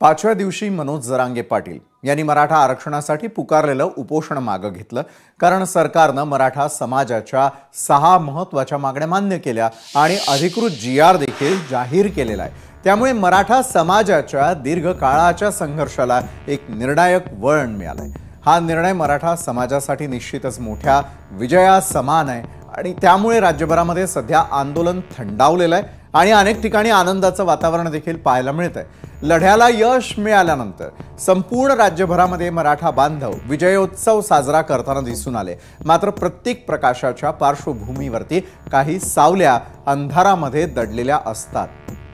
पाचव्या दिवशी मनोज जरांगे पाटील यांनी मराठा आरक्षणासाठी पुकारलेलं उपोषण मागे घेतलं कारण सरकारनं मराठा समाजाच्या 6 महत्त्वाच्या मागण्या मान्य केल्या आणि अधिकृत जीआर देखील जाहीर केलेला आहे। त्यामुळे मराठा समाजाच्या दीर्घकाळाच्या संघर्षाला एक निर्णायक वळण मिळालंय। हा निर्णय मराठा समाजासाठी निश्चितच मोठ्या विजयासमान आहे आणि त्यामुळे राज्यभरामध्ये सध्या आंदोलन थंडावलेलं आहे आणि अनेक ठिकाणी आनंदाचं वातावरण देखील पाहायला मिळतंय। लढ्याला यश मिळाल्यानंतर संपूर्ण राज्यभरामध्ये मराठा बांधव विजयोत्सव साजरा करताना दिसून आले। मात्र प्रत्येक प्रकाशाच्या पार्श्वभूमीवरती काही सावल्या अंधारामध्ये दडलेल्या असतात।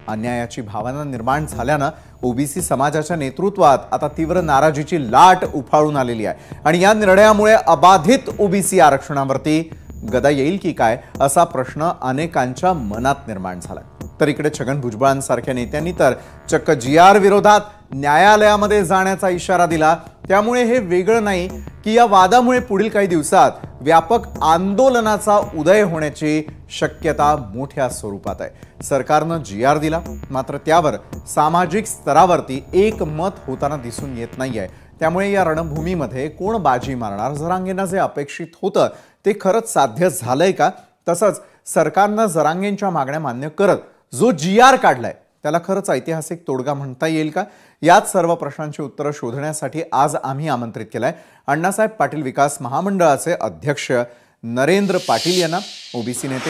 अन्यायाची भावना निर्माण झाल्यानं ओबीसी समाजाच्या नेतृत्वात आता तीव्र नाराजीची लाट उफाळून आलेली आहे आणि या निर्णयामुळे अबाधित ओबीसी आरक्षणावरती गदा येईल की काय असा प्रश्न अनेकांच्या मनात निर्माण झाला। तर इकडे छगन भुजबळांसारख्या नेत्यांनी तर चक्क जीआर विरोधात न्यायालयामध्ये जाण्याचा इशारा दिला। त्यामुळे हे वेगळं नाही की या वादामुळे पुढील काही दिवसात व्यापक आंदोलनाचा उदय होण्याची शक्यता मोठ्या स्वरूपात आहे। सरकारनं जीआर दिला मात्र त्यावर सामाजिक स्तरावरती एक मत होताना दिसून येत नाहीये। त्यामुळे या रणभूमीमध्ये कोण बाजी मारणार, जरांगेंना जे अपेक्षित होतं ते खरंच साध्य झालंय का? तसंच सरकारनं जरांगेंच्या मागण्या मान्य करत जो जीआर काढलाय त्याला खरंच ऐतिहासिक तोडगा म्हणता येईल का? याच सर्व प्रश्नांची उत्तरं शोधण्यासाठी आज आम्ही आमंत्रित केलंय अण्णासाहेब पाटील विकास महामंडळाचे अध्यक्ष नरेंद्र पाटील यांना, ओबीसी नेते